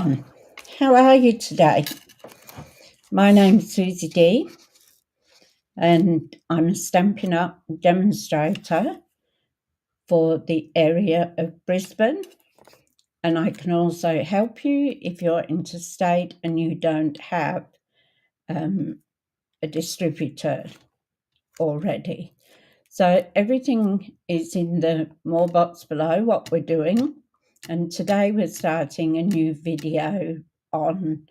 everyone, how are you today? My name's Suzie Dee and I'm a Stampin' Up demonstrator for the area of Brisbane, and I can also help you if you're interstate and you don't have a distributor already. So everything is in the more box below what we're doing, and today we're starting a new video on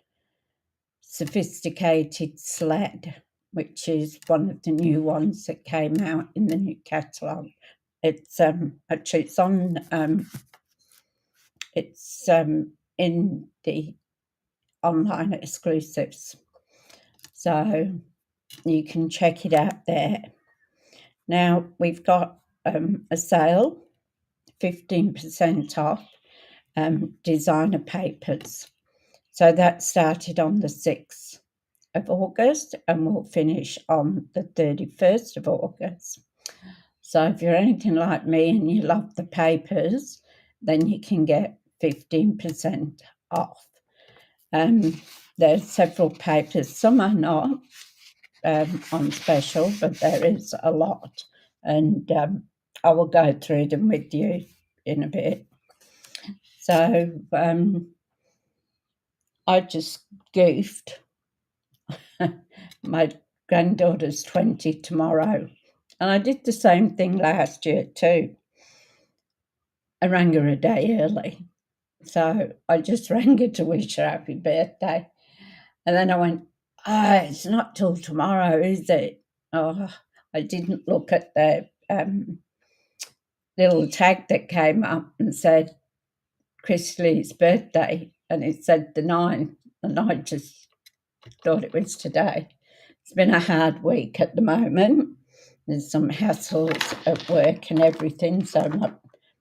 Sophisticated Sled, which is one of the new ones that came out in the new catalogue. It's actually it's in the online exclusives, so you can check it out there. Now we've got a sale, 15% off designer papers. So that started on the 6th of August and will finish on the 31st of August. So if you're anything like me and you love the papers, then you can get 15% off. There are several papers. Some are not on special, but there is a lot. And I will go through them with you in a bit. So I just goofed. My granddaughter's 20 tomorrow, and I did the same thing last year too. I rang her a day early, so I just rang her to wish her happy birthday, and then I went, it's not till tomorrow, is it? Oh, I didn't look at the little tag that came up and said Chrisley's birthday, and it said the 9th, and I just thought it was today. It's been a hard week at the moment. There's some hassles at work and everything, so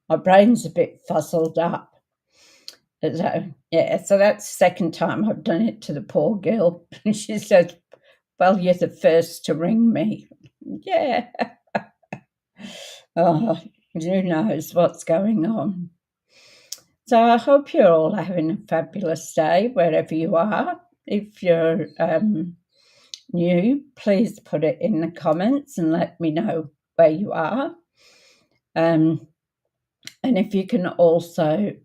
my brain's a bit fuzzled up. So, yeah, so that's the second time I've done it to the poor girl. And she says, well, you're the first to ring me. Yeah. Oh, who knows what's going on. So I hope you're all having a fabulous day wherever you are. If you're new, please put it in the comments and let me know where you are. And if you can also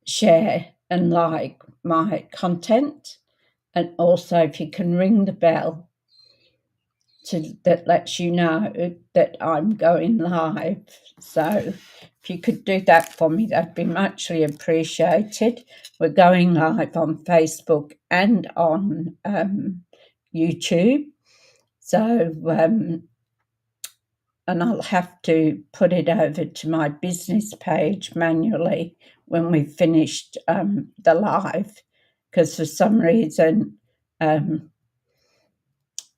share and like my content, and also if you can ring the bell that lets you know that I'm going live. So if you could do that for me, that'd be muchly appreciated. We're going live on Facebook and on YouTube. So and I'll have to put it over to my business page manually when we've finished the live, because for some reason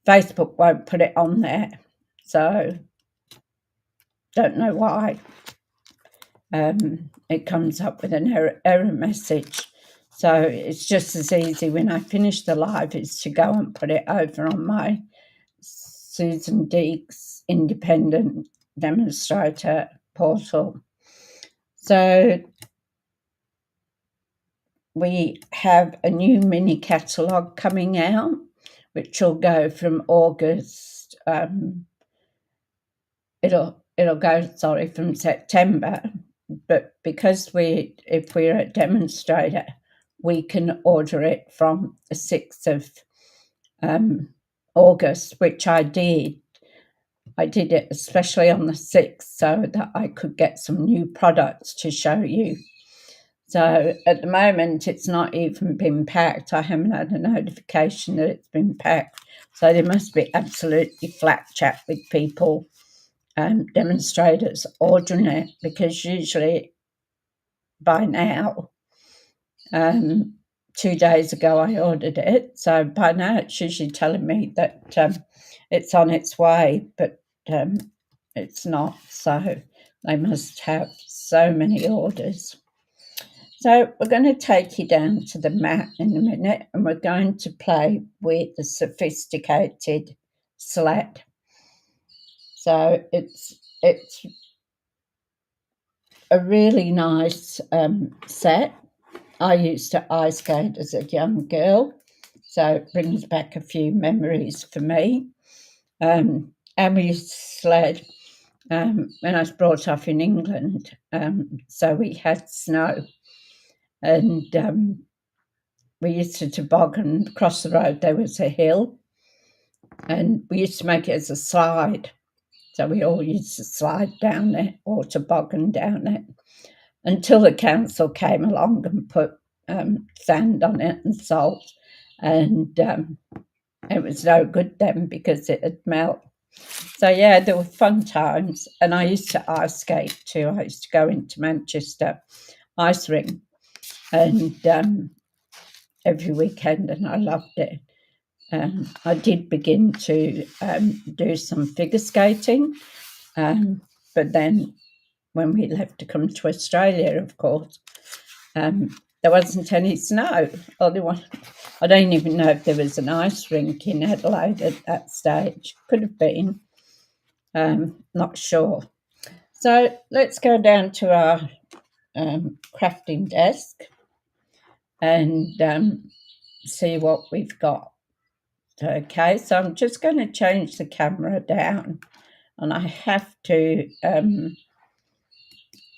Facebook won't put it on there. So don't know why. It comes up with an error message. So it's just as easy when I finish the live is to go and put it over on my Suzie Dee's independent demonstrator portal. So we have a new mini catalogue coming out, which will go from August. It'll go, from September, but because if we're a demonstrator, we can order it from the 6th of August, which I did. I did it especially on the 6th so that I could get some new products to show you. So at the moment, it's not even been packed. I haven't had a notification that it's been packed. So there must be absolutely flat chat with people, demonstrators ordering it, because usually by now, 2 days ago I ordered it. So by now it's usually telling me that it's on its way, but it's not. So they must have so many orders. So we're going to take you down to the mat in a minute, and we're going to play with the Sophisticated Sled. So it's a really nice set. I used to ice skate as a young girl, so it brings back a few memories for me. And we used to sled when I was brought up in England, so we had snow, and we used to toboggan across the road. There was a hill, and we used to make it as a slide. So we all used to slide down it or toboggan down it until the council came along and put sand on it and salt, and it was no good then because it had melted. So yeah, there were fun times, and I used to ice skate too. I used to go into Manchester ice rink, and every weekend, and I loved it. I did begin to do some figure skating, but then when we left to come to Australia, of course, there wasn't any snow. I don't even know if there was an ice rink in Adelaide at that stage. Could have been. Not sure. So let's go down to our crafting desk and see what we've got. Okay, so I'm just going to change the camera down, and I have to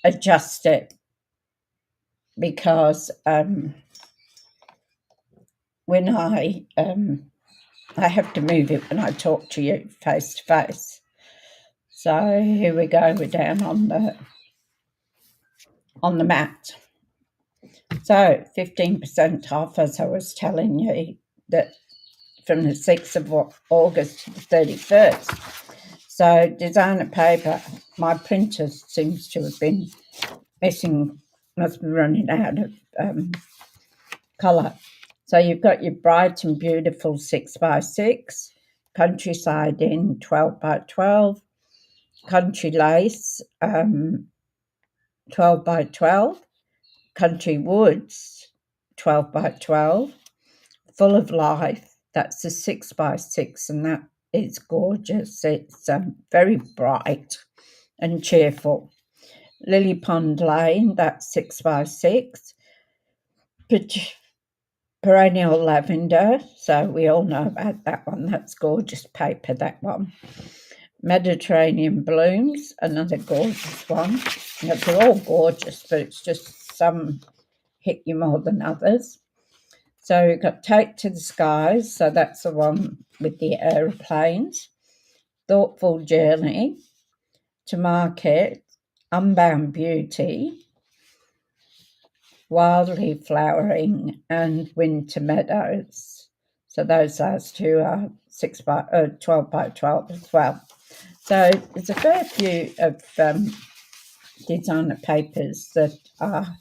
adjust it because when I have to move it when I talk to you face to face. So here we go. We're down on the mat. So 15% off, as I was telling you, that from the 6th of August to the 31st. So designer paper, my printer seems to have been must be running out of colour. So you've got your bright and beautiful 6x6, countryside in 12x12, country lace 12x12, country woods 12x12, full of life, that's a 6x6, and that is gorgeous. It's very bright and cheerful. Lily Pond Lane, that's 6x6. Perennial lavender, so we all know about that one. That's gorgeous paper, that one. Mediterranean blooms, another gorgeous one. They're all gorgeous, but it's just some hit you more than others. So we've got Take to the Skies, so that's the one with the aeroplanes. Thoughtful Journey, To Market, Unbound Beauty, Wildly Flowering, and Winter Meadows. So those last two are 12x12 as well. So there's a fair few of designer papers that are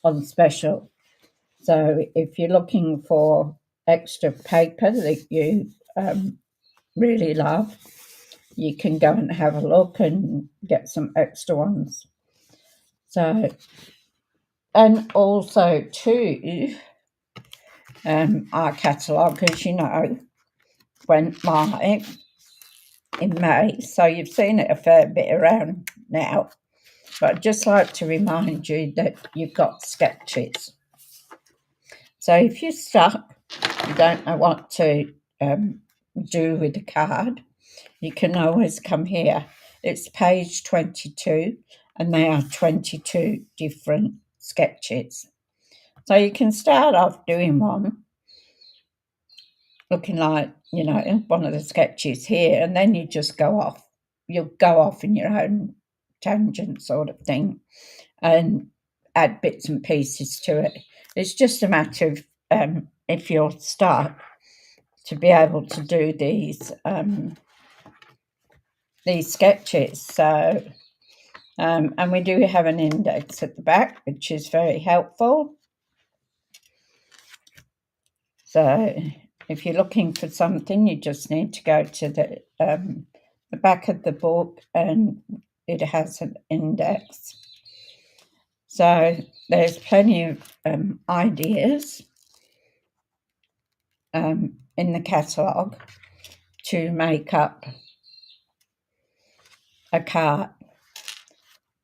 on special. So if you're looking for extra paper that you really love, you can go and have a look and get some extra ones. So, and also too, our catalogue, as you know, went live in May, so you've seen it a fair bit around now. But I'd just like to remind you that you've got sketches. So if you're stuck, you don't know what to do with the card, you can always come here. It's page 22, and they are 22 different sketches. So you can start off doing one, looking like, one of the sketches here, and then you just go off. You'll go off in your own tangent sort of thing and add bits and pieces to it. It's just a matter of, if you're stuck, to be able to do these sketches. So, and we do have an index at the back, which is very helpful. So if you're looking for something, you just need to go to the back of the book, and it has an index. So there's plenty of ideas in the catalogue to make up a card.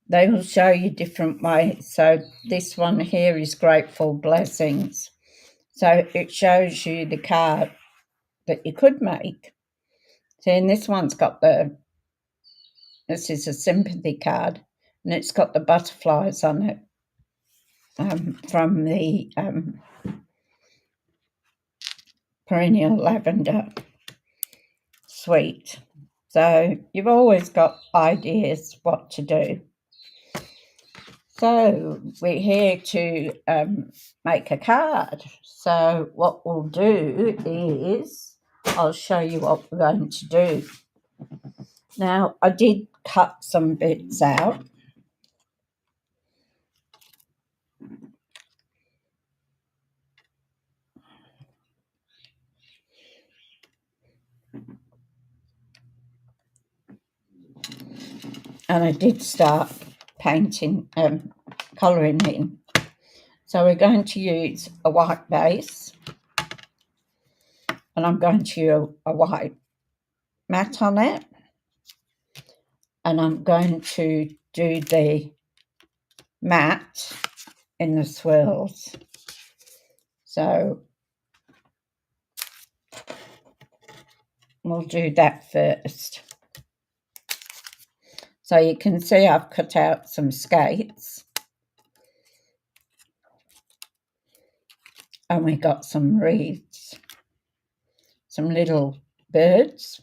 they will show you different ways. So this one here is Grateful Blessings. So it shows you the card that you could make. See, and this one's got this is a sympathy card, and it's got the butterflies on it from the perennial lavender suite. So you've always got ideas what to do. So we're here to make a card. So what we'll do is I'll show you what we're going to do. Now, I did cut some bits out. And I did start painting, colouring in. So we're going to use a white base, and I'm going to use a white mat on it, and I'm going to do the mat in the swirls. So we'll do that first. So you can see I've cut out some skates, and we got some wreaths, some little birds.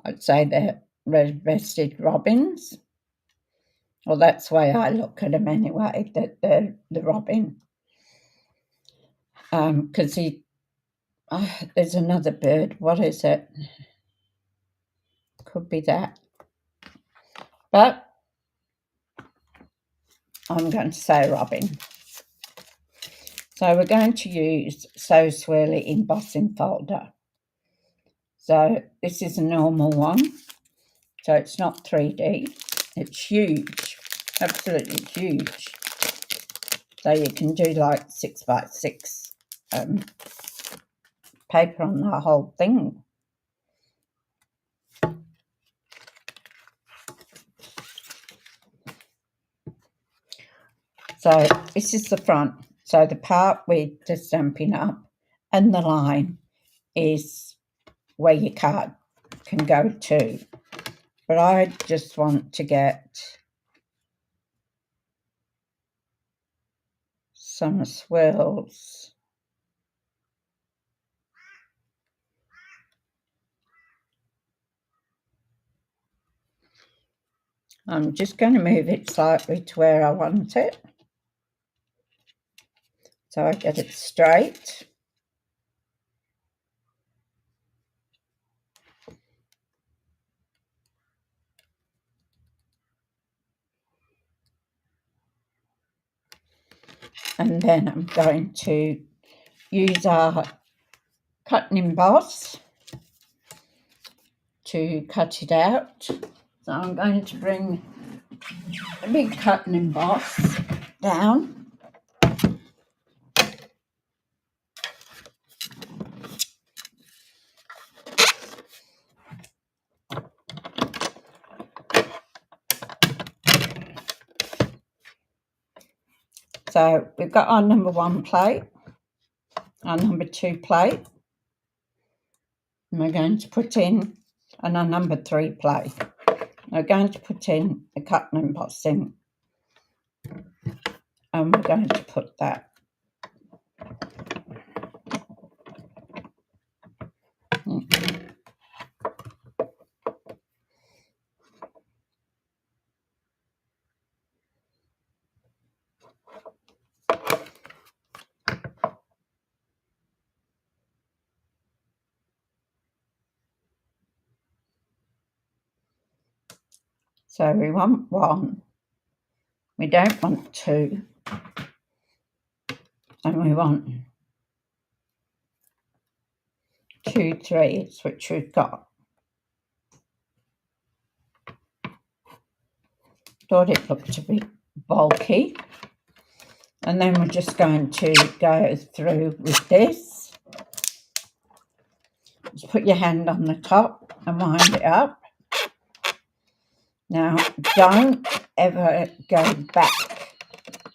I'd say they're red-breasted robins. Well, that's the way I look at them anyway, that they're the robin. Because there's another bird. What is it? Could be that. But I'm going to say robin. So we're going to use So Swirly embossing folder. So this is a normal one. So it's not 3D. It's huge, absolutely huge. So you can do like 6x6 paper on the whole thing. So this is the front. So the part with the Stampin' Up and the line is where your card can go to. But I just want to get some swirls. I'm just going to move it slightly to where I want it, so I get it straight. And then I'm going to use our cut and emboss to cut it out. So I'm going to bring a big cut and emboss down. So we've got our number 1 plate, our number 2 plate, and we're going to put in, and our number 3 plate. We're going to put in the cut and embossing, and we're going to put that. So we want 1, we don't want 2, and we want 2 3s, which we've got. Thought it looked a bit bulky. And then we're just going to go through with this. Just put your hand on the top and wind it up. Now, don't ever go back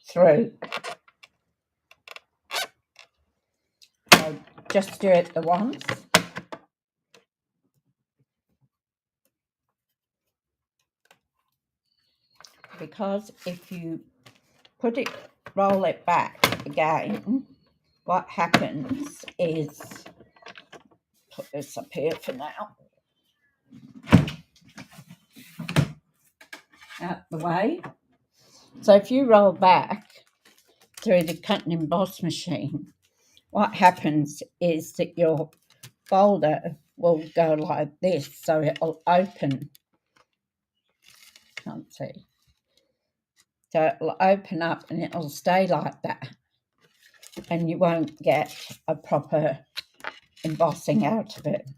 through. So just do it the once. Because if you roll it back again, what happens is, put this up here for now, out the way. So if you roll back through the cut and emboss machine, what happens is that your folder will go like this, so it'll open. Can't see. So it'll open up and it'll stay like that, and you won't get a proper embossing out of it.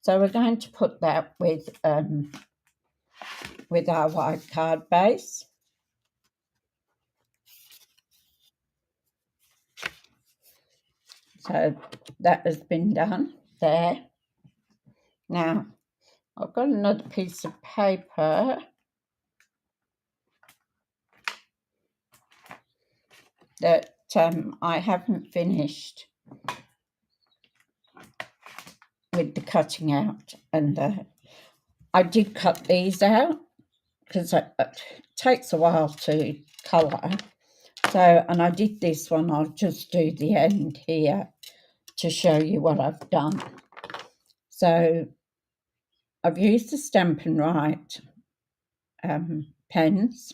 So we're going to put that with our white card base. So that has been done there. Now I've got another piece of paper that I haven't finished with the cutting out, and I did cut these out because it takes a while to colour. So, and I did this one. I'll just do the end here to show you what I've done. So I've used the Stampin' Write pens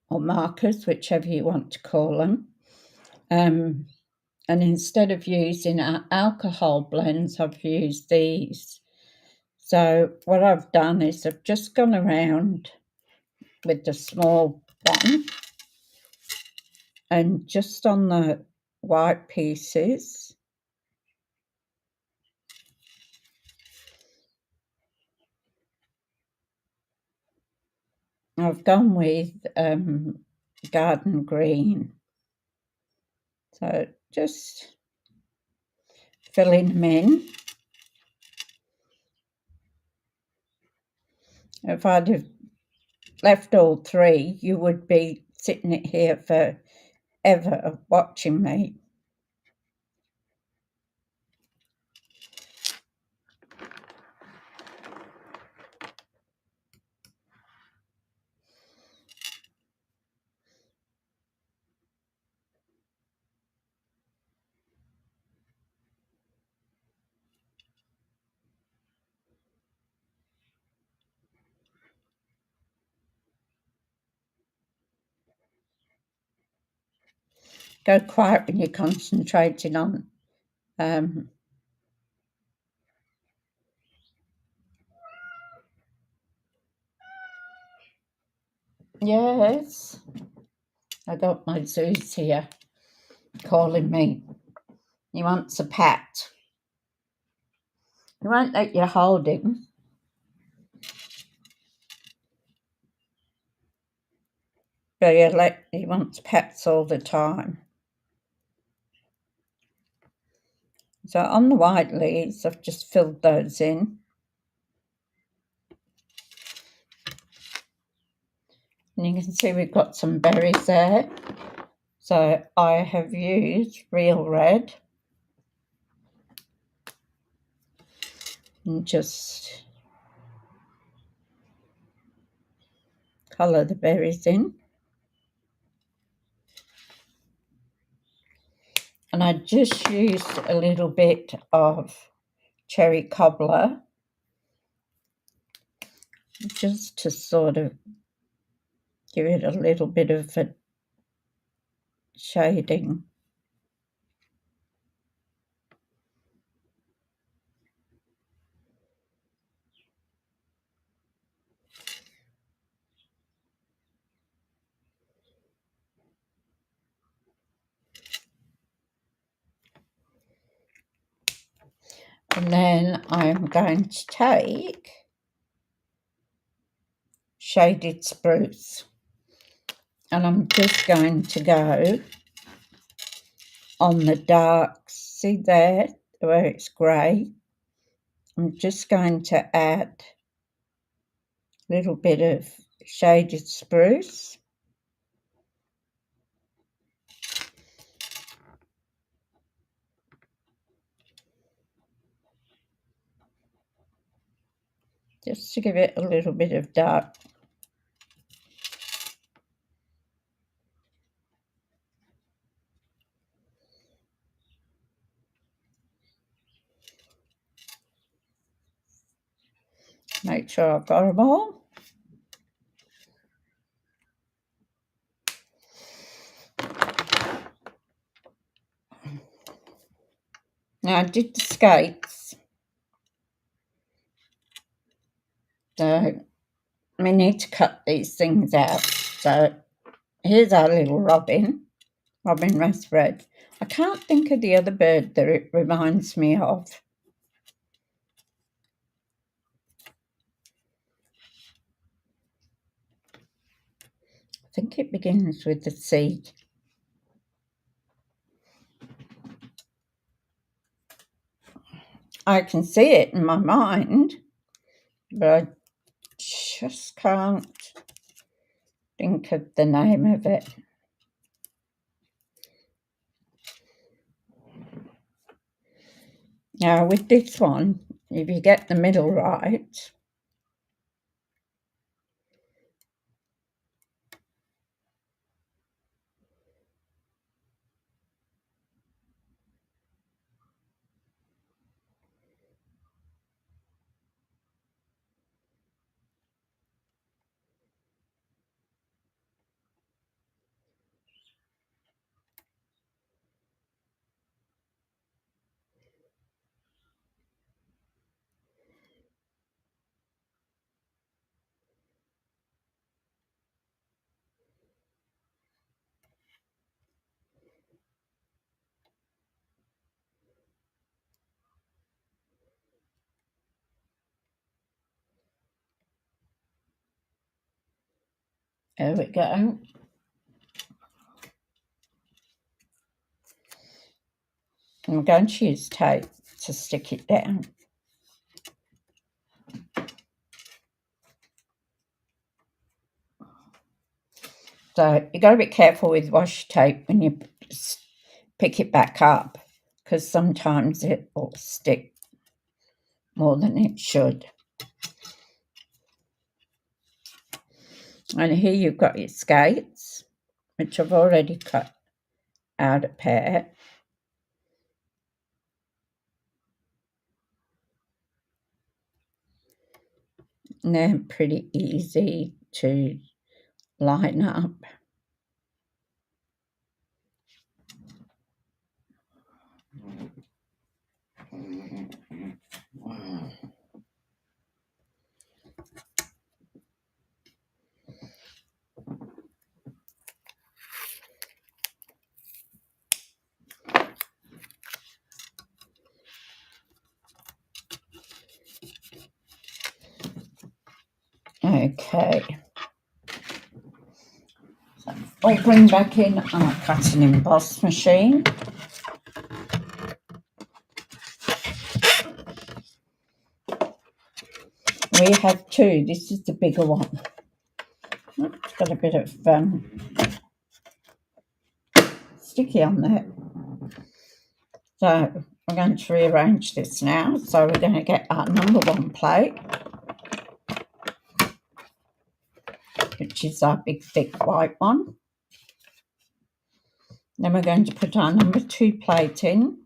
or markers, whichever you want to call them. And instead of using our alcohol blends, I've used these. So what I've done is I've just gone around with the small one and just on the white pieces, I've gone with garden green. So just filling them in. If I'd have left all three, you would be sitting here forever watching me. Go quiet when you're concentrating on yes, I got my Suzie here calling me. He wants a pat. He won't let you hold him. But he wants pats all the time. So on the white leaves, I've just filled those in. And you can see we've got some berries there. So I have used real red. And just colour the berries in. And I just used a little bit of cherry cobbler just to sort of give it a little bit of a shading. And then I'm going to take Shaded Spruce, and I'm just going to go on the dark, see there where it's grey. I'm just going to add little bit of shaded spruce. Just to give it a little bit of dark. Make sure I've got them all. Now I did the skates, so we need to cut these things out. So here's our little robin redbreast. I can't think of the other bird that it reminds me of. I think it begins with the C. I can see it in my mind, but I just can't think of the name of it. Now with this one, if you get the middle right, there we go. I'm going to use tape to stick it down. So you got to be careful with washi tape when you pick it back up, because sometimes it will stick more than it should. And here you've got your skates, which I've already cut out a pair. And they're pretty easy to line up. Okay. So I'll bring back in our cut and emboss machine. We have two. This is the bigger one. It's got a bit of sticky on there. So we're going to rearrange this now. So we're going to get our number 1 plate, which is our big thick white one. Then we're going to put our number 2 plate in,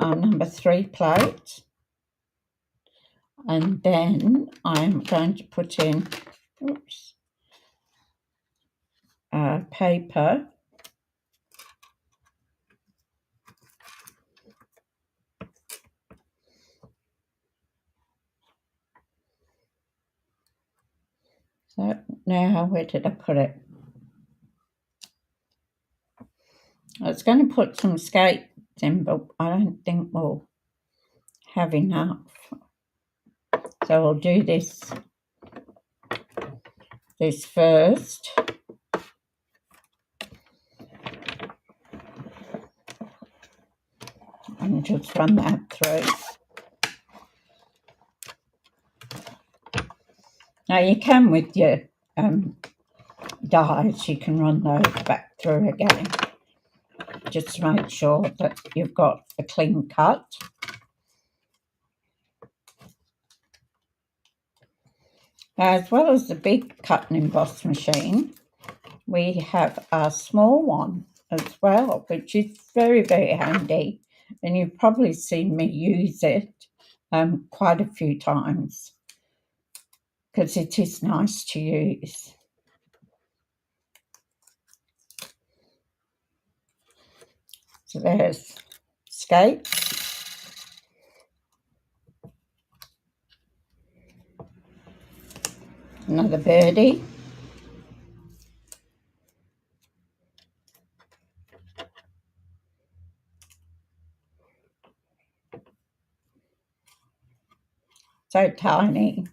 our number 3 plate, and then I'm going to put in paper. So now where did I put it? I was going to put some skates in, but I don't think we'll have enough. So we'll do this first. And just run that through. Now you can with your dies, you can run those back through again, just to make sure that you've got a clean cut. Now, as well as the big cut and emboss machine, we have a small one as well, which is very, very handy, and you've probably seen me use it quite a few times because it is nice to use. So there's skates, another birdie, so tiny.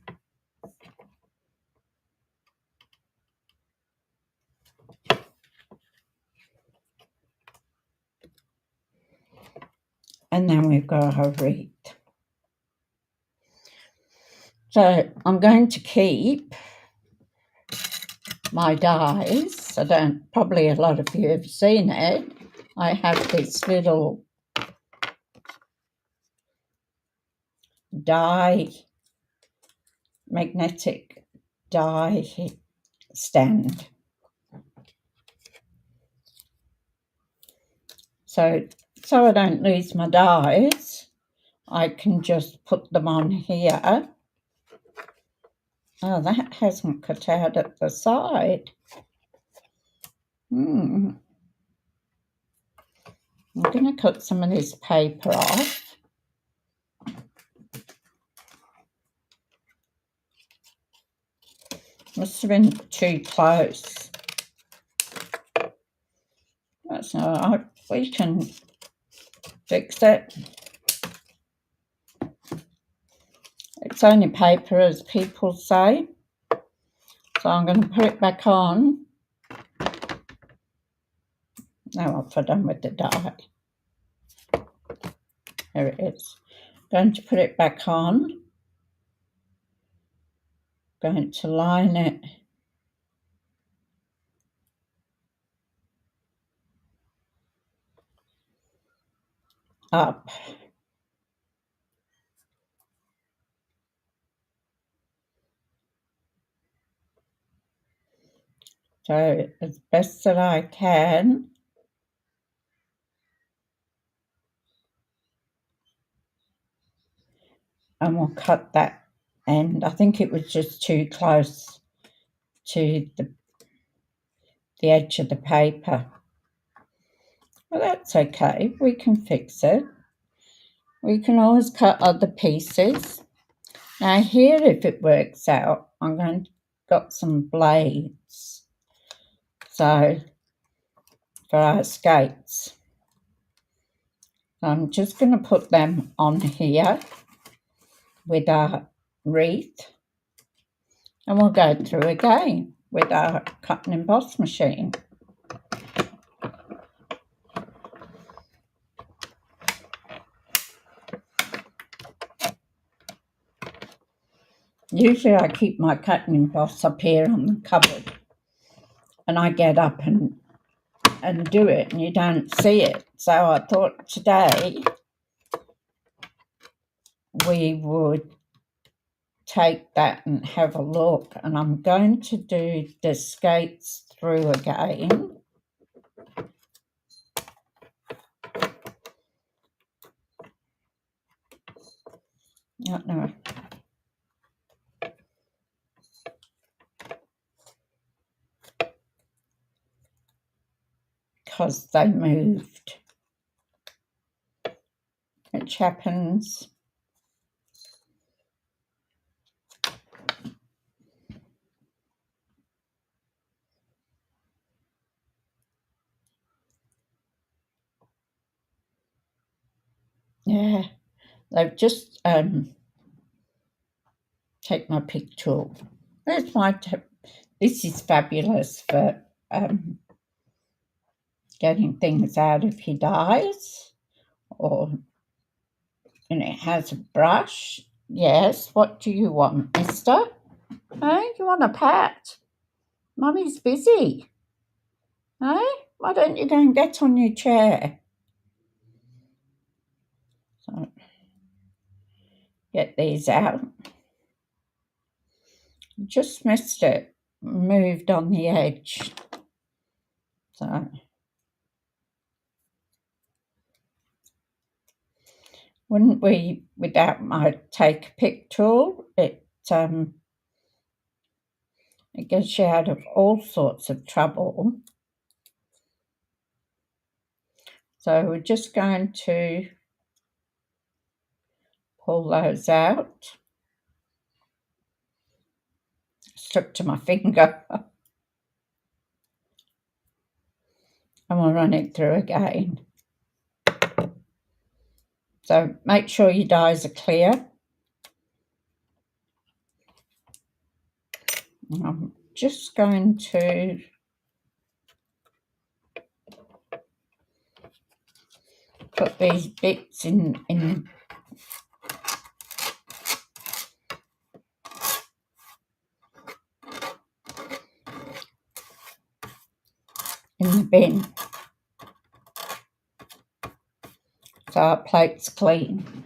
And then we've got our wreath. So I'm going to keep my dies. Probably a lot of you have seen it. I have this little magnetic die stand. So I don't lose my dies, I can just put them on here. Oh, that hasn't cut out at the side. I'm going to cut some of this paper off. Must have been too close. That's all right. We can fix it. It's only paper, as people say. So I'm going to put it back on. Now off I'm done with the die. There it is. Going to put it back on. Going to line it up. So as best that I can. And we'll cut that end. I think it was just too close to the edge of the paper. Well, that's okay. We can fix it. We can always cut other pieces. Now here, if it works out, I'm going to got some blades. So for our skates. I'm just going to put them on here with our wreath, and we'll go through again with our cut and emboss machine. Usually I keep my cut and emboss up here on the cupboard, and I get up and do it, and you don't see it. So I thought today we would take that and have a look, and I'm going to do the skates through again. No. Because they moved, which happens. Yeah, they've just take my pick tool. There's my tip. This is fabulous for getting things out of your dies, and it has a brush. Yes, what do you want, mister? Hey, you want a pat? Mummy's busy. Hey, why don't you go and get on your chair? So, get these out. Just missed it. Moved on the edge. So, wouldn't we, without my take pick tool, it gets you out of all sorts of trouble. So we're just going to pull those out. Stuck to my finger. And we'll run it through again. So make sure your dies are clear. I'm just going to put these bits in the bin so our plate's clean.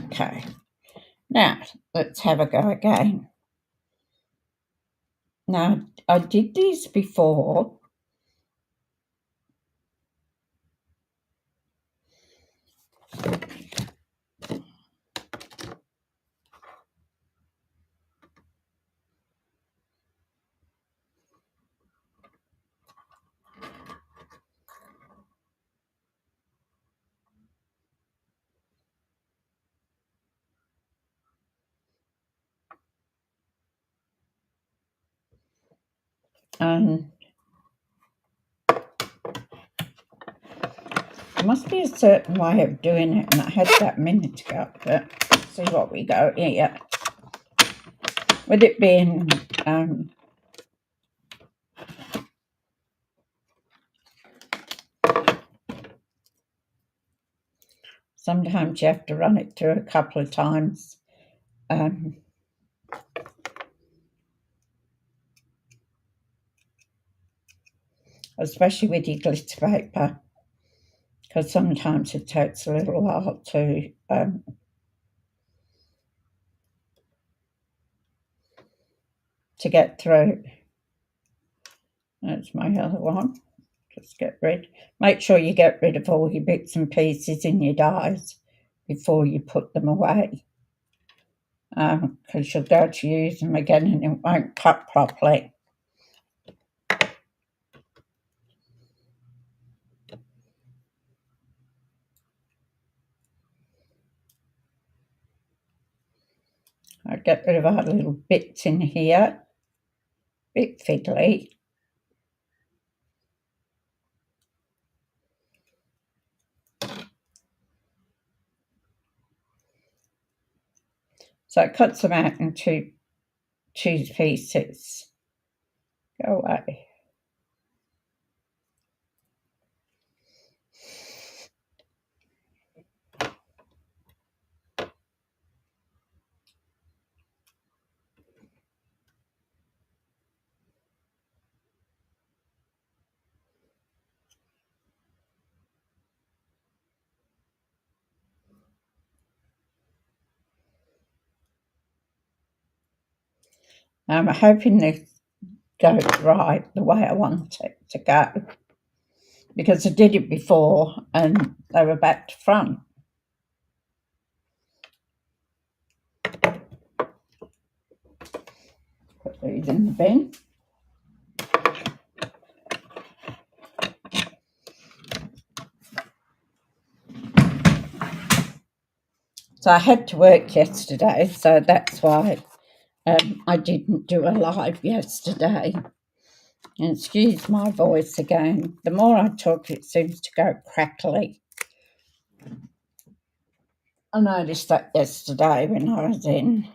Okay, now let's have a go again. Now, I did these before. And there must be a certain way of doing it, and I had that a minute ago, but let's see what we go here. With it being sometimes you have to run it through a couple of times, especially with your glitter paper, because sometimes it takes a little while to get through. That's my other one. Just get rid. Make sure you get rid of all your bits and pieces in your dies before you put them away, because you'll go to use them again and it won't cut properly. I'll get rid of our little bits in here. Bit fiddly. So it cuts them out into two pieces. Go away. I'm hoping this goes right the way I want it to go, because I did it before and they were back to front. Put these in the bin. So I had to work yesterday, so that's why I didn't do a live yesterday. And excuse my voice again. The more I talk, it seems to go crackly. I noticed that yesterday when I was in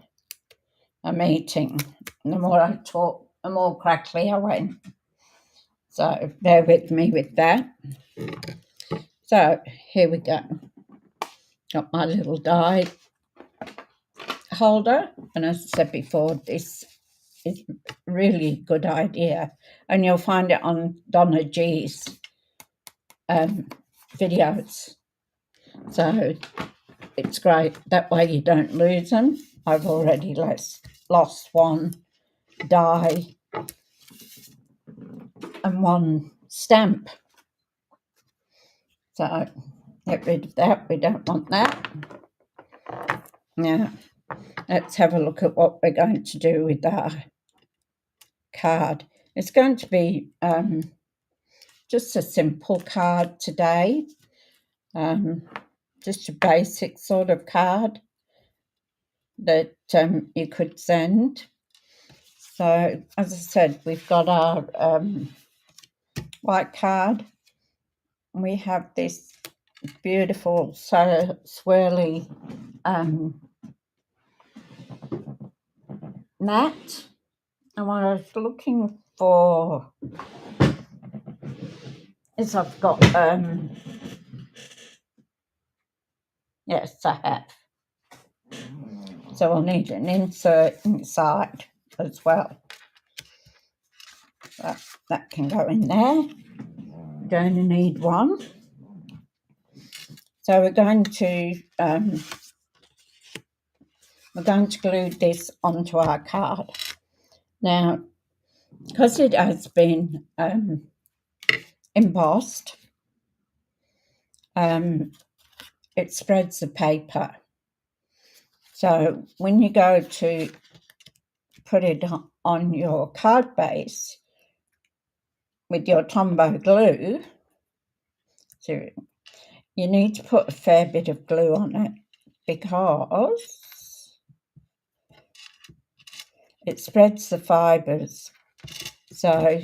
a meeting. The more I talk, the more crackly I went. So bear with me with that. So here we go. Got my little die. holder, and as I said before, this is a really good idea, and you'll find it on Donna G's videos. So it's great. That way you don't lose them. I've already lost one die and one stamp. So get rid of that. We don't want that. Now, let's have a look at what we're going to do with our card. It's going to be just a simple card today. Just a basic sort of card that you could send. So, as I said, we've got our white card. We have this beautiful, so swirly mat. And what I was looking for is I've got, yes, I have. So I'll need an insert inside as well. That can go in there. We're going to need one. So we're going to glue this onto our card. Now, because it has been embossed, it spreads the paper. So when you go to put it on your card base with your Tombow glue, so you need to put a fair bit of glue on it because it spreads the fibres. So,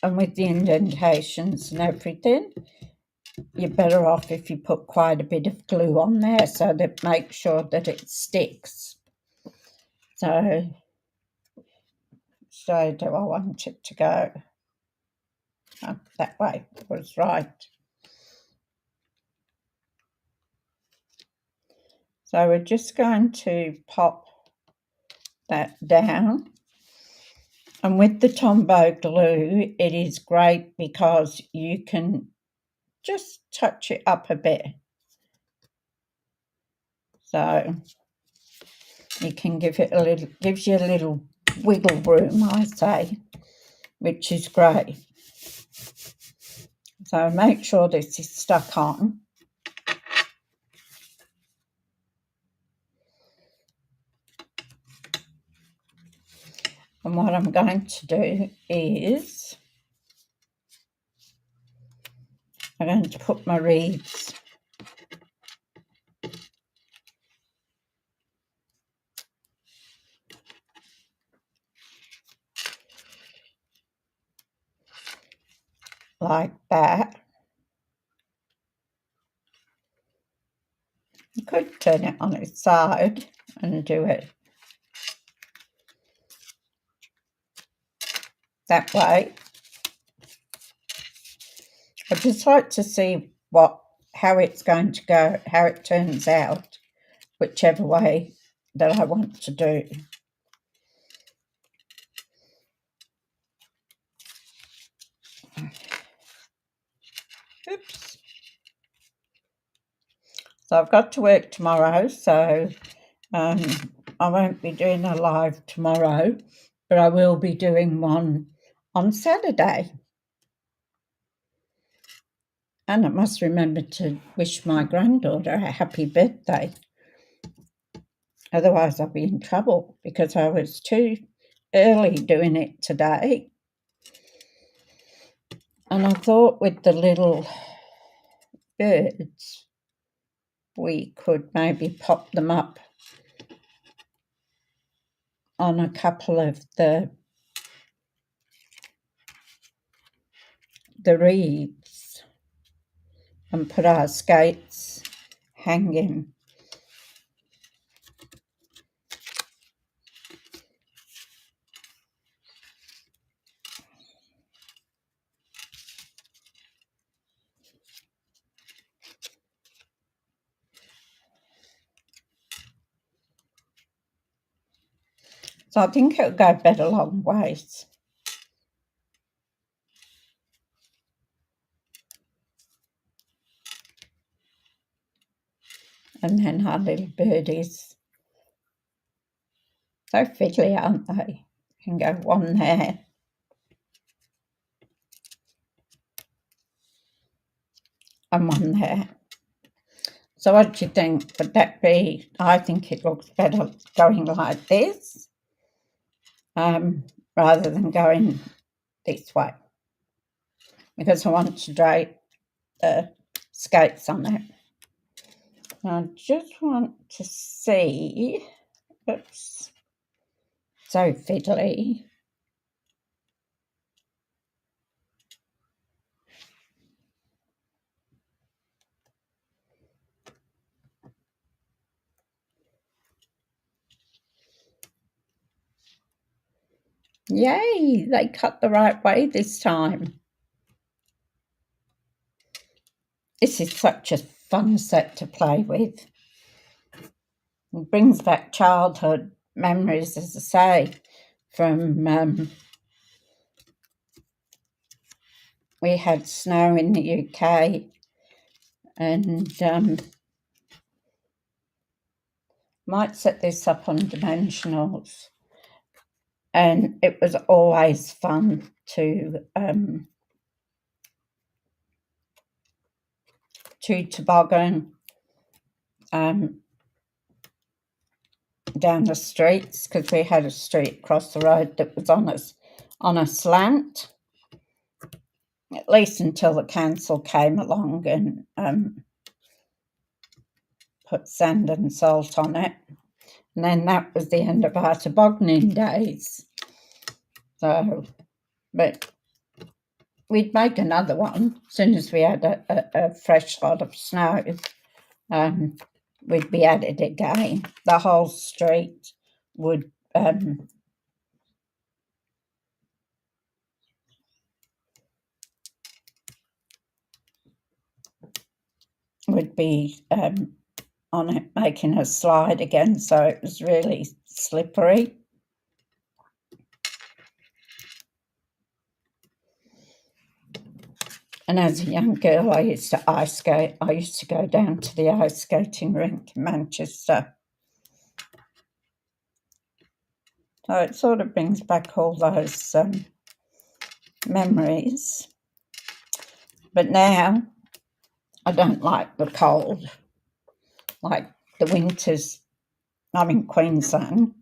and with the indentations and everything, you're better off if you put quite a bit of glue on there so that make sure that it sticks. So do I want it to go? Oh, that way was right. So we're just going to pop that down. And with the Tombow glue, it is great because you can just touch it up a bit. So you can give it a little, gives you a little wiggle room, I say, which is great. So make sure this is stuck on. And what I'm going to do is I'm going to put my reeds like that. You could turn it on its side and do it that way. I just like to see how it's going to go, how it turns out, whichever way that I want to do. Oops. So I've got to work tomorrow, so I won't be doing a live tomorrow, but I will be doing one on Saturday. And I must remember to wish my granddaughter a happy birthday. Otherwise I'll be in trouble because I was too early doing it today. And I thought with the little birds, we could maybe pop them up on a couple of the reeds and put our skates hanging. So I think it'll go better long ways. And then our little birdies. So fiddly, aren't they? You can go one there. And one there. So what do you think? Would that be, I think it looks better going like this, rather than going this way, because I want to drape the skates on it. I just want to see, oops, so fiddly. Yay, they cut the right way this time. This is such a fun set to play with. It brings back childhood memories, as I say, from we had snow in the UK, and might set this up on dimensionals, and it was always fun to toboggan down the streets, because we had a street across the road that was on a slant, at least until the council came along and put sand and salt on it. And then that was the end of our tobogganing days. So, but we'd make another one as soon as we had a fresh lot of snow. We'd be at it again. The whole street would be on it, making a slide again, so it was really slippery. And as a young girl, I used to ice skate. I used to go down to the ice skating rink in Manchester. So it sort of brings back all those memories. But now I don't like the cold, like the winters. I'm in Queensland,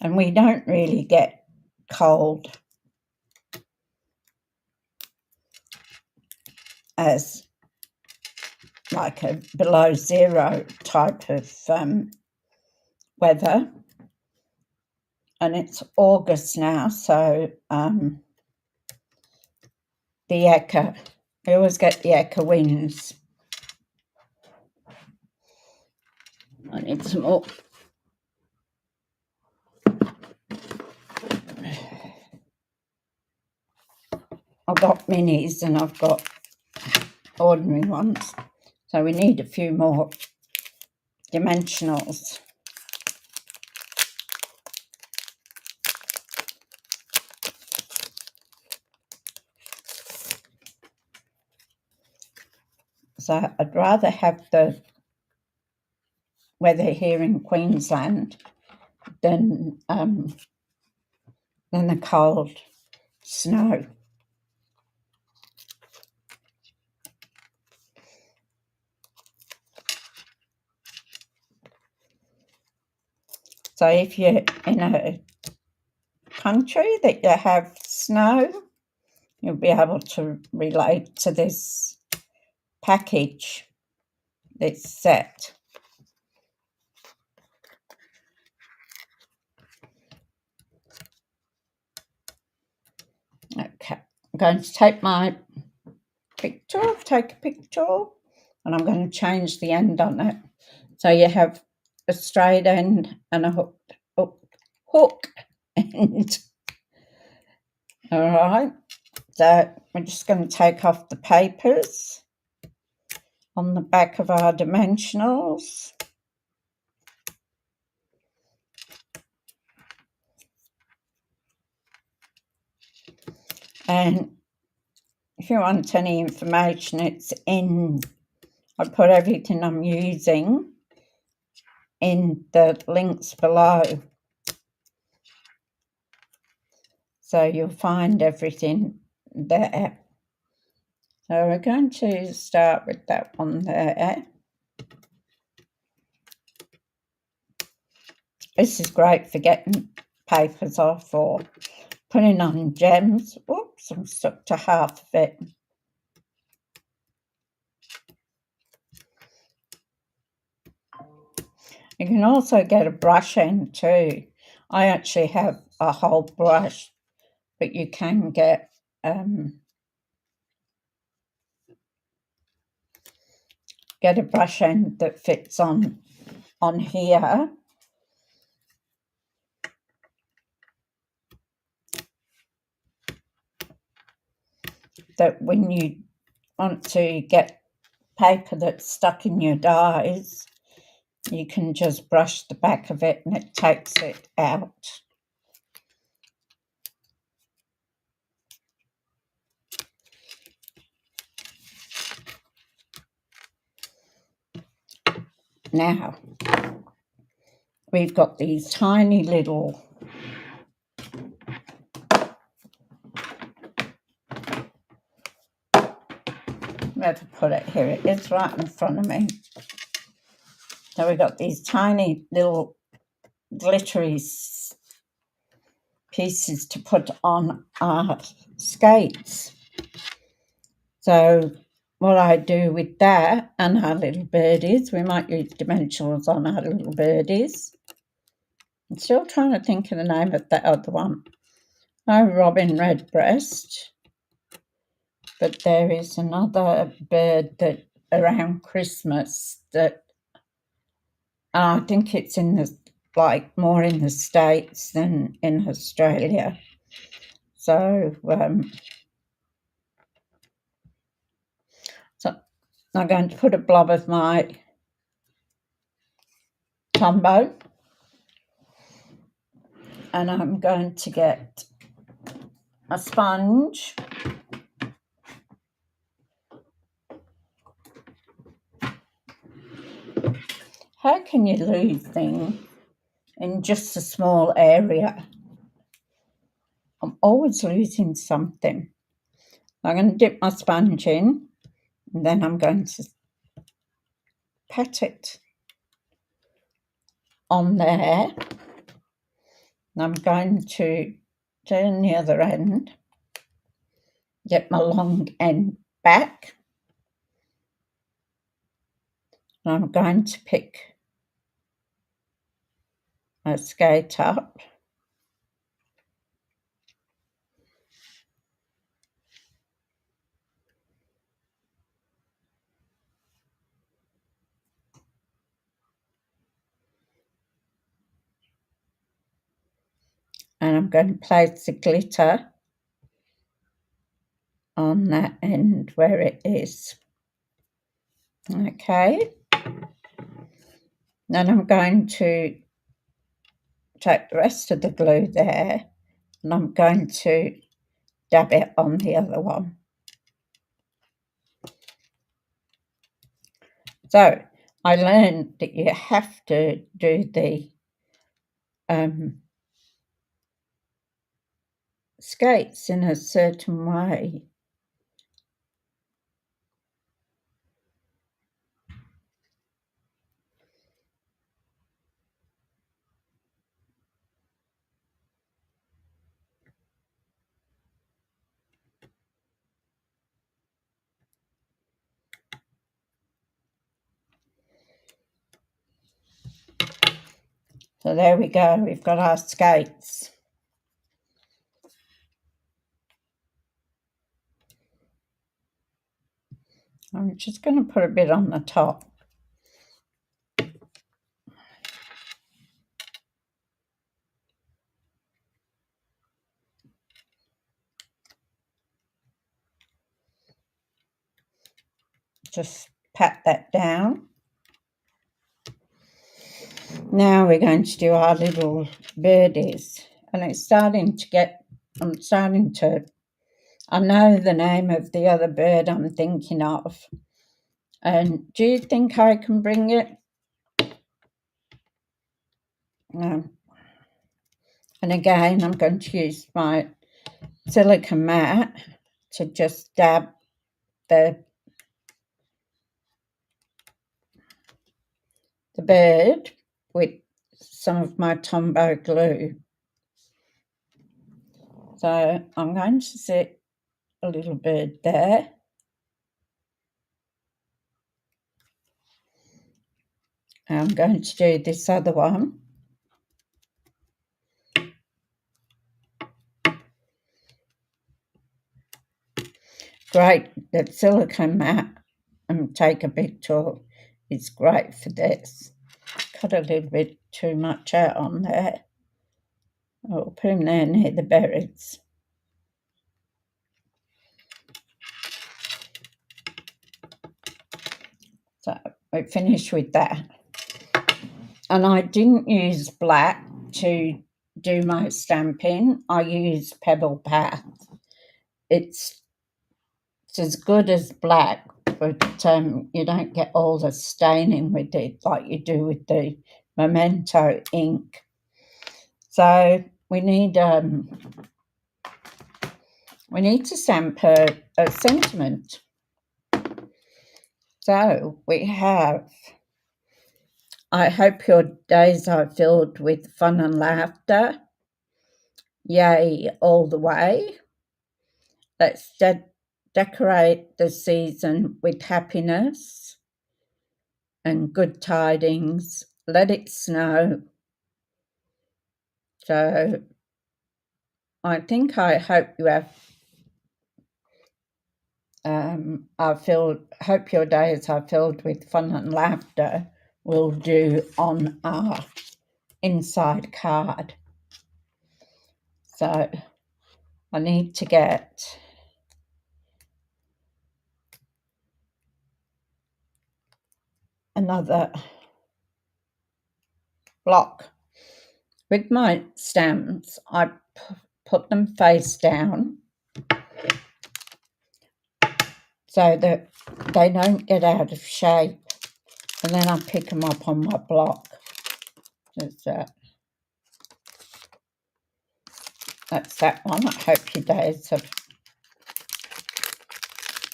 and we don't really get cold as like a below zero type of weather. And it's August now, so the Eka, we always get the Eka winds. I need some more. I've got minis and I've got ordinary ones, so we need a few more dimensionals. So I'd rather have the weather here in Queensland than the cold snow. So if you're in a country that you have snow, you'll be able to relate to this package, this set. Okay, I'm going to take my picture, take a picture, and I'm going to change the end on it. So you have a straight end and a hook end. All right, so we're just going to take off the papers on the back of our dimensionals. And if you want any information, it's in, I put everything I'm using in the links below. So you'll find everything there. So we're going to start with that one there. This is great for getting papers off or putting on gems. Oops, I'm stuck to half of it. You can also get a brush end too. I actually have a whole brush, but you can get a brush end that fits on here. That when you want to get paper that's stuck in your dies, you can just brush the back of it and it takes it out. Now, we've got these tiny little where to put it? Here it is, right in front of me. So we've got these tiny little glittery pieces to put on our skates. So what I do with that and our little birdies, we might use dimensionals on our little birdies. I'm still trying to think of the name of that other one. Oh, Robin Redbreast. But there is another bird that around Christmas that I think it's in the more in the States than in Australia. So I'm going to put a blob of my Tombow, and I'm going to get a sponge. How can you lose things in just a small area? I'm always losing something. I'm going to dip my sponge in, and then I'm going to pat it on there. And I'm going to turn the other end, get my long end back, and I'm going to pick my skate up. And I'm going to place the glitter on that end where it is. Okay. Then I'm going to take the rest of the glue there and I'm going to dab it on the other one. So I learned that you have to do the skates in a certain way. So there we go, we've got our skates. I'm just going to put a bit on the top. Just pat that down. Now we're going to do our little birdies, and it's starting to get, I'm starting to I know the name of the other bird I'm thinking of. And do you think I can bring it? No. And again, I'm going to use my silicone mat to just dab the bird with some of my Tombow glue. So I'm going to set a little bird there. I'm going to do this other one. Great, that silicone mat and take a big tool is great for this. Cut a little bit too much out on there. I'll put them there near the berries. So we finished with that. And I didn't use black to do my stamping. I used Pebble Path. It's as good as black, but you don't get all the staining with it like you do with the Memento ink. So we need to stamp a sentiment. So we have, I hope your days are filled with fun and laughter. Yay all the way. Let's decorate the season with happiness and good tidings. Let it snow. So I hope you have hope your days are filled with fun and laughter. We'll do on our inside card. So I need to get another block. With my stamps, I put them face down so that they don't get out of shape, and then I pick them up on my block. There's that. That's that one. I hope your days have.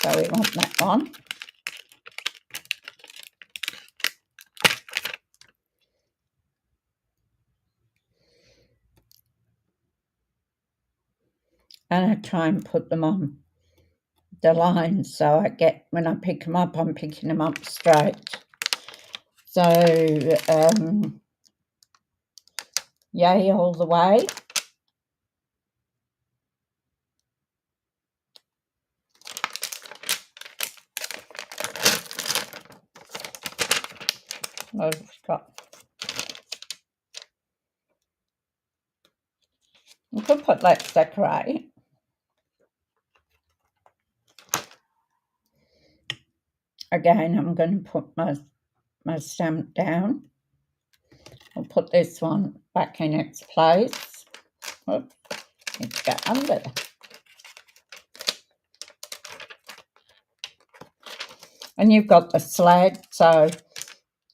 So we want that one. And I try and put them on the lines so I get, when I pick them up, I'm picking them up straight. So, yay all the way. What have we got? You could put let's decorate. Again, I'm going to put my stamp down. I'll put this one back in its place. Oops, need to get under. And you've got the sled, so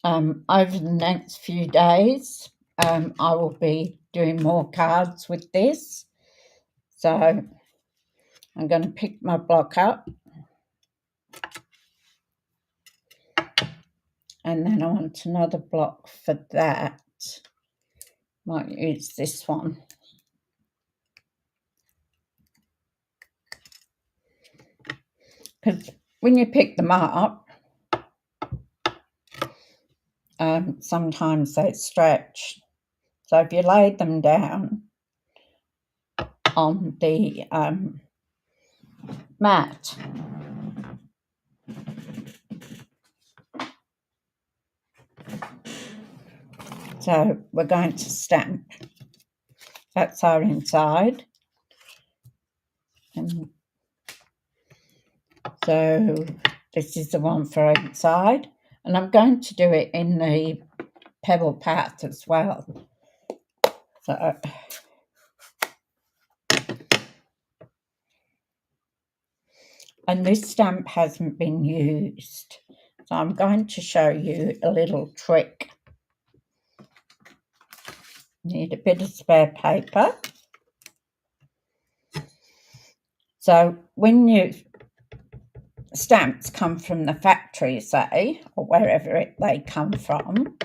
over the next few days, I will be doing more cards with this. So I'm going to pick my block up. And then I want another block for that. Might use this one. Because when you pick them up, sometimes they stretch. So if you lay them down on the mat, so we're going to stamp. That's our inside. And so this is the one for inside. And I'm going to do it in the Pebble Path as well. So and this stamp hasn't been used. So I'm going to show you a little trick. Need a bit of spare paper. So when your stamps come from the factory, say, or wherever they come from,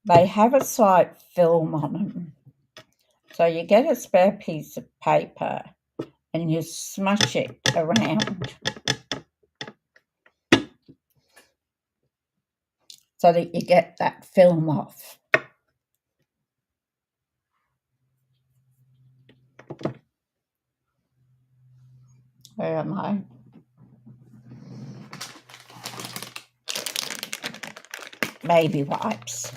they have a slight film on them. So you get a spare piece of paper and you smush it around so that you get that film off. Where am I? Baby wipes.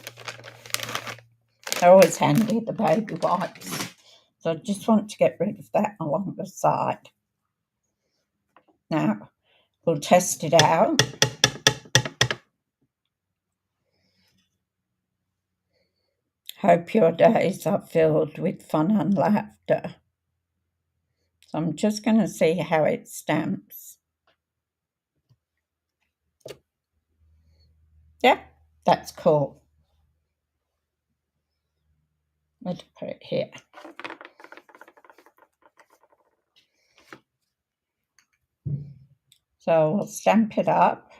They're always handy, the baby wipes. So I just want to get rid of that along the side. Now, we'll test it out. Hope your days are filled with fun and laughter. So I'm just going to see how it stamps. Yeah, that's cool. Let's put it here. So we'll stamp it up.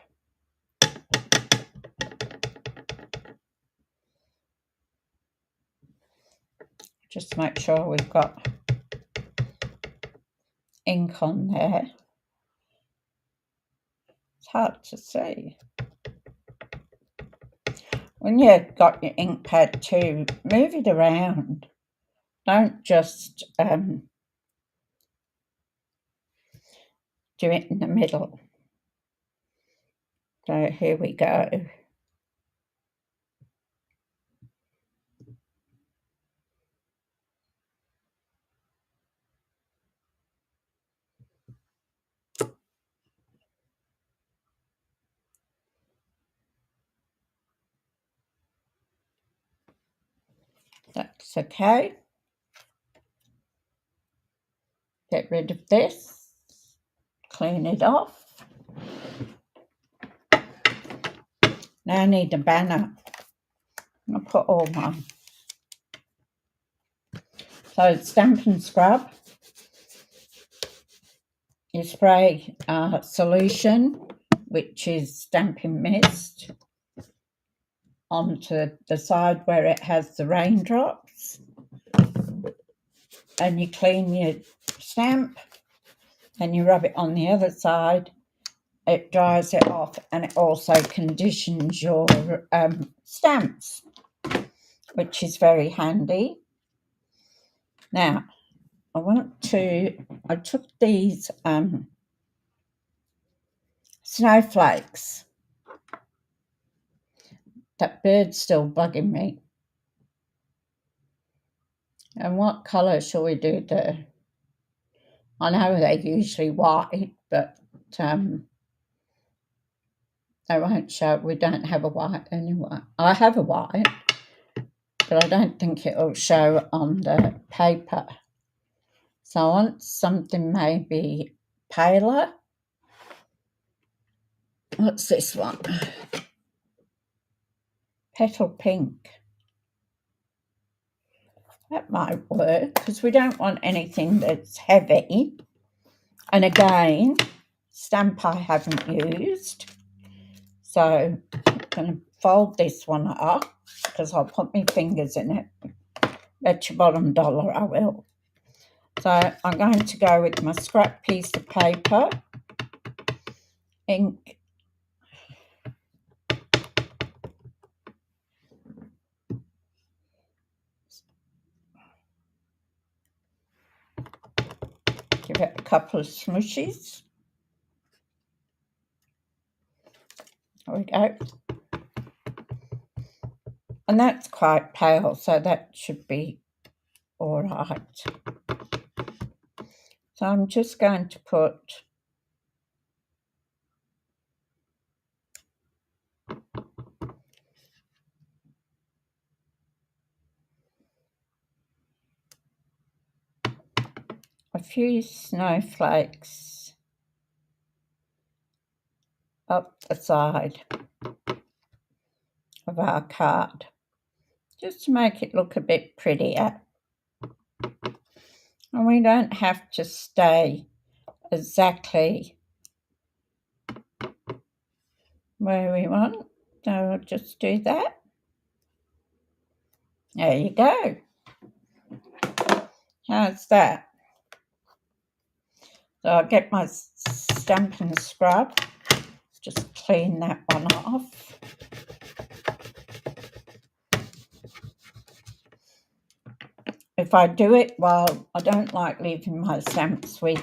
Just make sure we've got ink on there. It's hard to see. When you've got your ink pad too, move it around. Don't just do it in the middle. So here we go. That's okay. Get rid of this. Clean it off. Now I need a banner. I'll put all mine. So stamp and scrub. You spray solution, which is stamping mist, onto the side where it has the raindrops. And you clean your stamp and you rub it on the other side. It dries it off and it also conditions your stamps, which is very handy. Now, I took these snowflakes. That bird's still bugging me. And what colour shall we do there? I know they're usually white, but they won't show. We don't have a white anyway. I have a white, but I don't think it'll show on the paper. So I want something maybe paler. What's this one? Petal pink. That might work because we don't want anything that's heavy. And again, stamp I haven't used. So I'm going to fold this one up because I'll put my fingers in it. Bet your bottom dollar I will. So I'm going to go with my scrap piece of paper, ink, give it a couple of smooshes. There we go. And that's quite pale, so that should be all right. So I'm just going to put a few snowflakes up the side of our card, just to make it look a bit prettier. And we don't have to stay exactly where we want, so we'll just do that. There you go. How's that? So I'll get my Stampin' Scrub, just clean that one off. If I do it, well, I don't like leaving my stamps with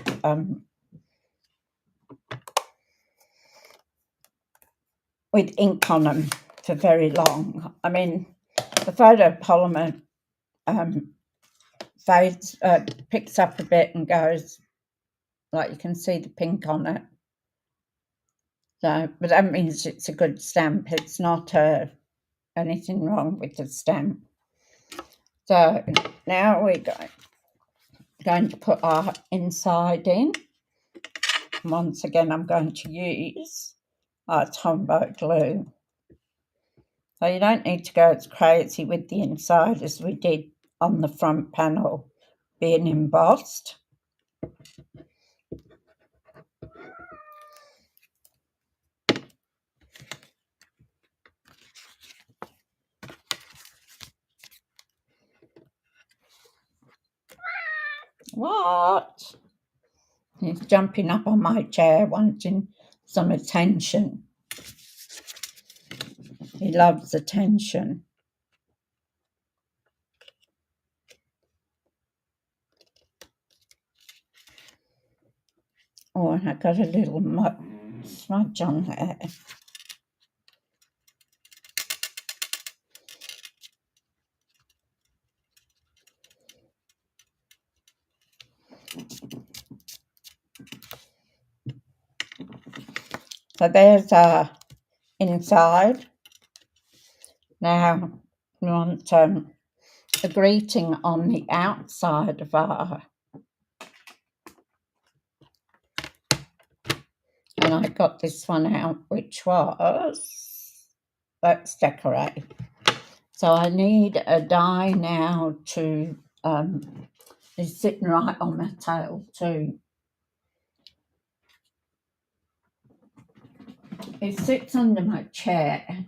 ink on them for very long. I mean, the photopolymer fades, picks up a bit and goes, like you can see the pink on it. So, but that means it's a good stamp. It's not anything wrong with the stamp. So now we're going to put our inside in. Once again, I'm going to use our Tombow glue. So you don't need to go as crazy with the inside as we did on the front panel being embossed. What? He's jumping up on my chair wanting some attention. He loves attention. Oh, and I got a little smudge on there. So there's our inside. Now we want a greeting on the outside of our, and I got this one out, which was, let's decorate. So I need a die now to, it's sitting right on my tail too. It sits under my chair.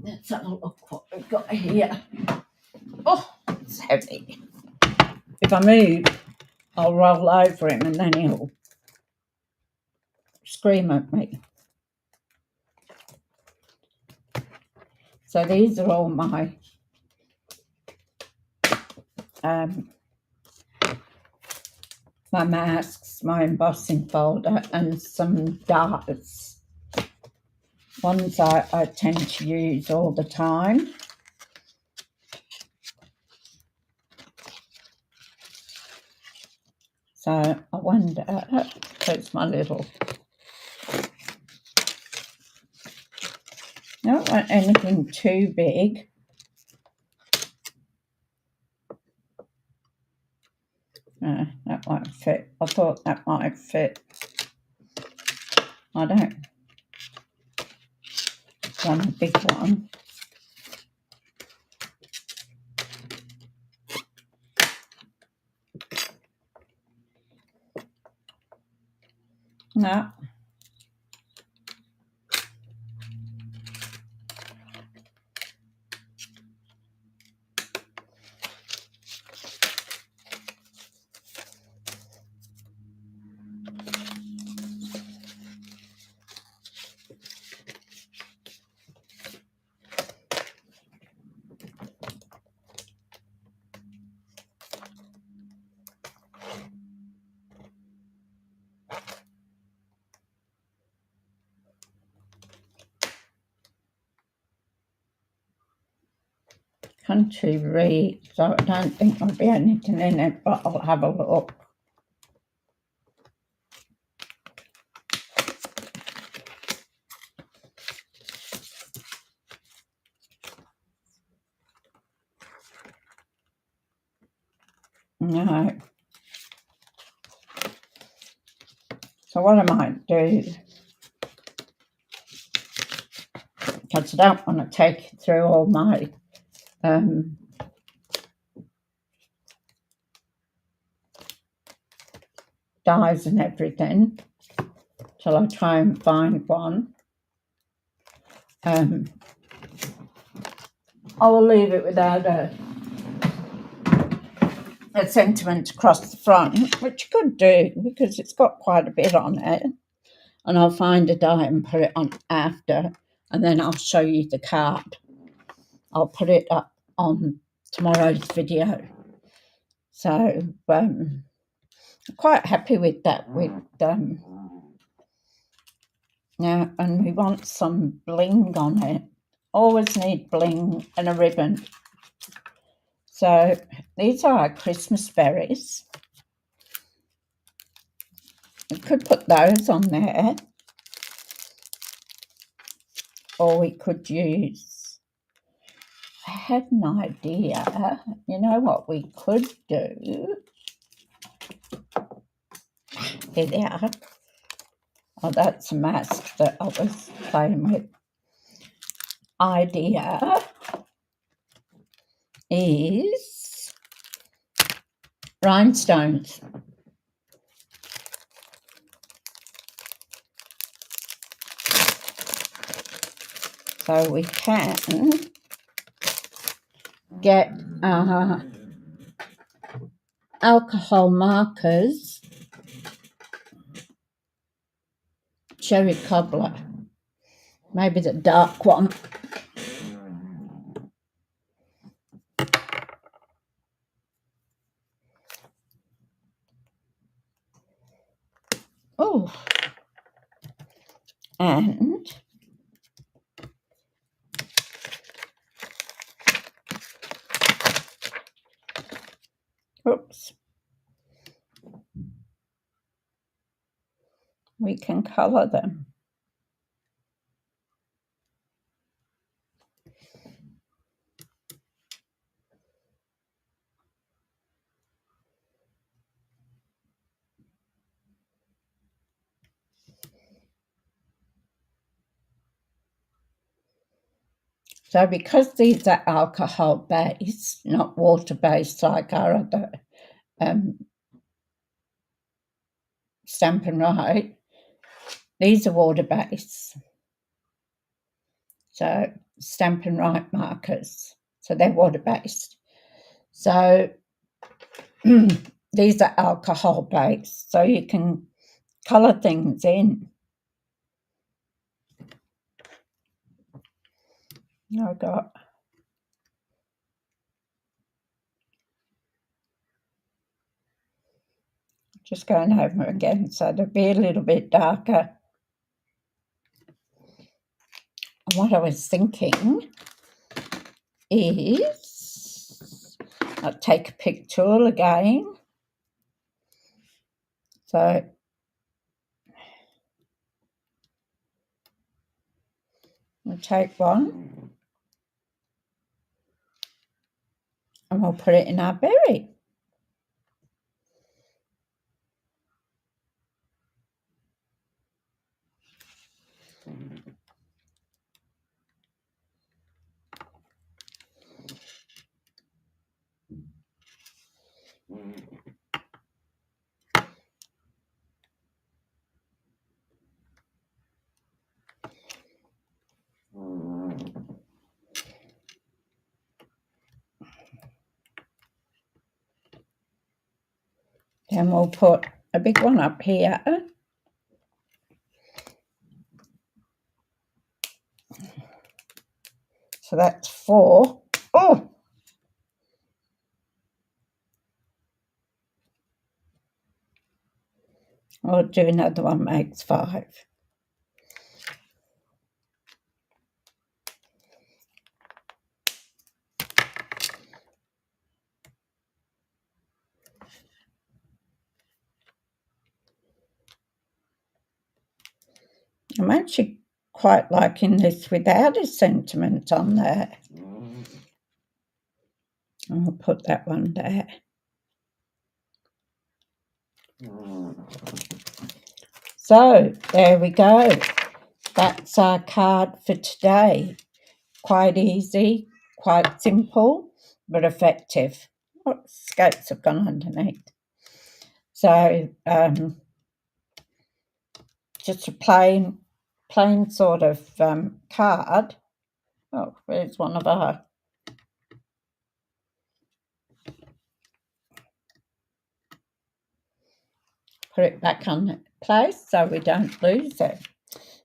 Let's have a look what we've got here. Oh, it's heavy. If I move, I'll roll over him and then he'll scream at me. So these are all my my masks, my embossing folder, and some darts. Ones I tend to use all the time. So I wonder, there's my little, I don't want anything too big. That won't fit. I thought that might fit. I don't want a big one. No. Country read, so I don't think there'll be anything in it, but I'll have a look. No. So what I might do, because I don't want to take it through all my dies and everything till I try and find one. I will leave it without a sentiment across the front, which you could do because it's got quite a bit on it. And I'll find a die and put it on after, and then I'll show you the card. I'll put it up on tomorrow's video. So I'm quite happy with that. Now, and we want some bling on it. Always need bling and a ribbon. So these are our Christmas berries. We could put those on there. Or we could use, I had an idea. You know what we could do? Here they are. Oh, that's a mask that I was playing with. Idea is rhinestones. So we can get alcohol markers, cherry cobbler, maybe the dark one. Oh, and oops, we can colour them. So because these are alcohol-based, not water-based like our other Stampin' Right, these are water-based. So Stampin' Right markers, so they're water-based. So these are alcohol-based, so you can colour things in. I got just going over them again, so they'll be a little bit darker. And what I was thinking is I'll take a pick tool again. So we'll take one and we'll put it in our berry. Then we'll put a big one up here. So that's 4. Oh! We'll do another one, makes 5. I'm actually quite liking this without a sentiment on there. I'll put that one there. So there we go. That's our card for today. Quite easy, quite simple, but effective. Oh, skates have gone underneath. So just a plain sort of card. Oh, where's one of our? Put it back on place so we don't lose it.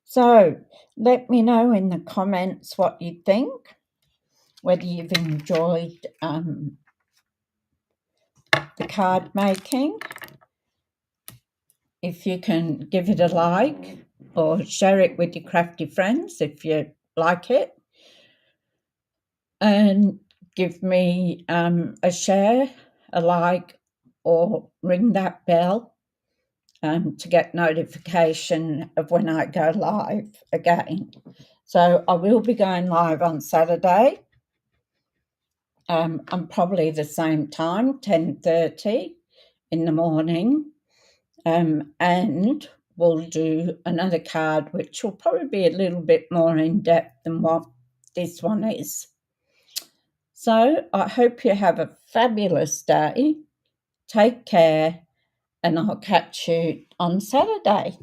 So let me know in the comments what you think, whether you've enjoyed the card making. If you can give it a like or share it with your crafty friends if you like it, and give me a share, a like, or ring that bell to get notification of when I go live again. So I will be going live on Saturday, probably the same time, 10:30 in the morning, and we'll do another card which will probably be a little bit more in depth than what this one is. So I hope you have a fabulous day. Take care, and I'll catch you on Saturday.